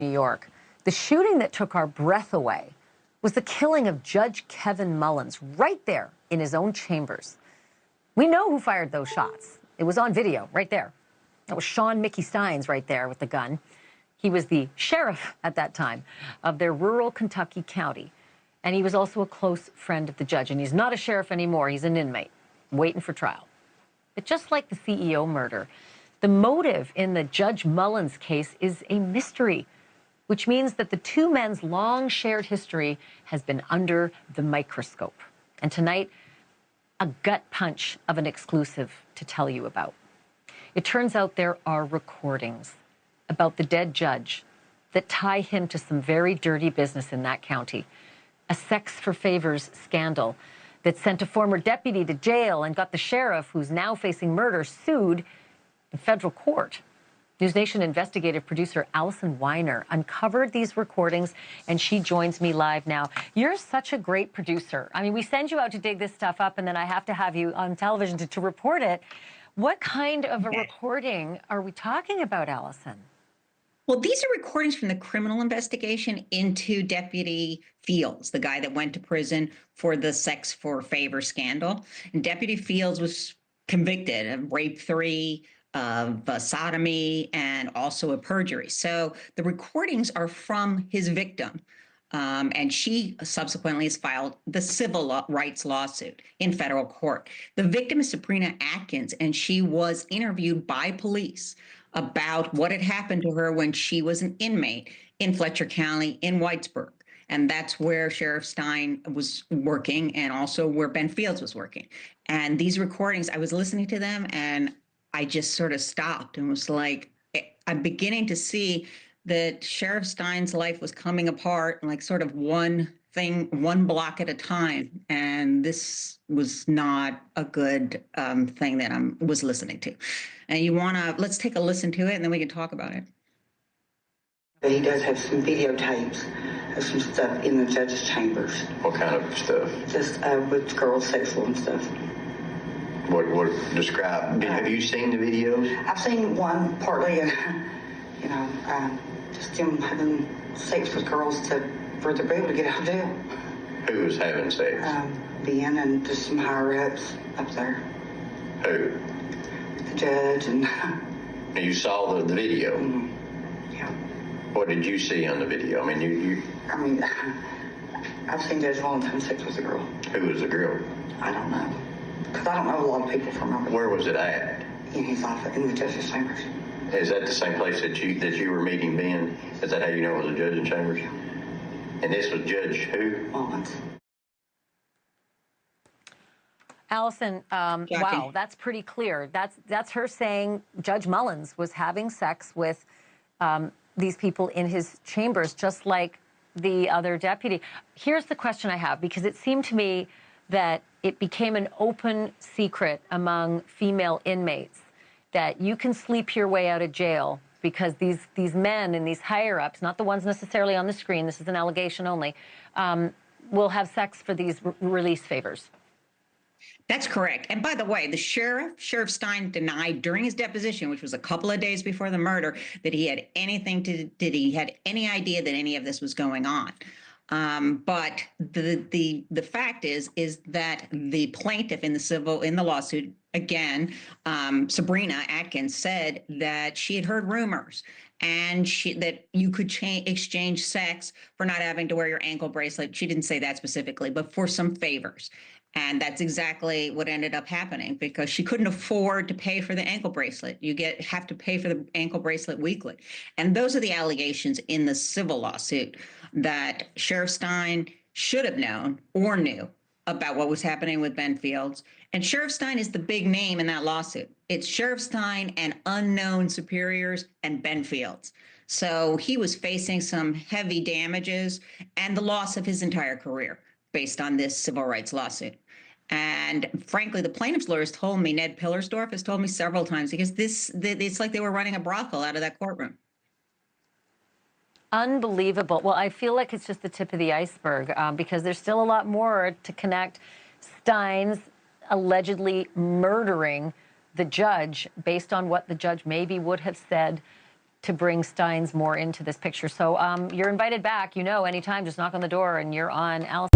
New York. The shooting that took our breath away was the killing of Judge Kevin Mullins right there in his own chambers. We know who fired those shots. It was on video right there. That was Sean Mickey Stines right there with the gun. He was the sheriff at that time of their rural Kentucky county. And he was also a close friend of the judge. And he's not a sheriff anymore. He's an inmate waiting for trial. But just like the CEO murder, the motive in the Judge Mullins case is a mystery, which means that the two men's long shared history has been under the microscope. And tonight, a gut punch of an exclusive to tell you about. It turns out there are recordings about the dead judge that tie him to some very dirty business in that county. A sex for favors scandal that sent a former deputy to jail and got the sheriff, who's now facing murder, sued in federal court. News Nation investigative producer Allison Weiner uncovered these recordings, and she joins me live now. You're such a great producer. I mean, we send you out to dig this stuff up, and then I have to have you on television to report it. What kind of a recording are we talking about, Allison? Well, these are recordings from the criminal investigation into Deputy Fields, the guy that went to prison for the sex for favor scandal. And Deputy Fields was convicted of rape 3, of sodomy, and also of perjury. So the recordings are from his victim. And she subsequently has filed the civil rights lawsuit in federal court. The victim is Sabrina Atkins, and she was interviewed by police about what had happened to her when she was an inmate in Fletcher County in Whitesburg. And that's where Sheriff Stein was working, and also where Ben Fields was working. And these recordings, I was listening to them, and I just sort of stopped and was like, I'm beginning to see that Sheriff Stein's life was coming apart, like sort of one block at a time. And this was not a good thing that I was listening to. And let's take a listen to it, and then we can talk about it. He does have some videotapes of some stuff in the judge's chambers. What kind of stuff? Just with girls, sexual and stuff. What describe? Have you seen the videos? I've seen one partly, just him having sex with girls for their able to get out of jail. Who was having sex? Ben and just some higher ups up there. Who? The judge and. You saw the video. Mm-hmm. Yeah. What did you see on the video? I mean, I've seen Judge Mullins having sex with a girl. Who was the girl? I don't know, because I don't know a lot of people from over. Where was it at? In his office, in the judge's chambers. Is that the same place that you were meeting Ben? Is that how you know it was a judge in chambers? Yeah. And this was Judge who? Mullins. Allison, wow, that's pretty clear. That's her saying Judge Mullins was having sex with these people in his chambers, just like the other deputy. Here's the question I have, because it seemed to me that it became an open secret among female inmates that you can sleep your way out of jail because these men and these higher-ups, not the ones necessarily on the screen, this is an allegation only, will have sex for these release favors. That's correct. And by the way, the Sheriff Stein, denied during his deposition, which was a couple of days before the murder, that he had he had any idea that any of this was going on. But the fact is that the plaintiff in the lawsuit, again, Sabrina Atkins, said that she had heard rumors and that you could exchange sex for not having to wear your ankle bracelet. She didn't say that specifically, but for some favors. And that's exactly what ended up happening, because she couldn't afford to pay for the ankle bracelet. You have to pay for the ankle bracelet weekly. And those are the allegations in the civil lawsuit, that Sheriff Stein should have known or knew about what was happening with Ben Fields. And Sheriff Stein is the big name in that lawsuit. It's Sheriff Stein and unknown superiors and Ben Fields. So he was facing some heavy damages and the loss of his entire career based on this civil rights lawsuit. And frankly, the plaintiff's lawyers told me, Ned Pillersdorf has told me several times, because it's like they were running a brothel out of that courtroom. Unbelievable. Well, I feel like it's just the tip of the iceberg, because there's still a lot more to connect Stein's allegedly murdering the judge based on what the judge maybe would have said to bring Stines more into this picture. So you're invited back, anytime. Just knock on the door and you're on Alice.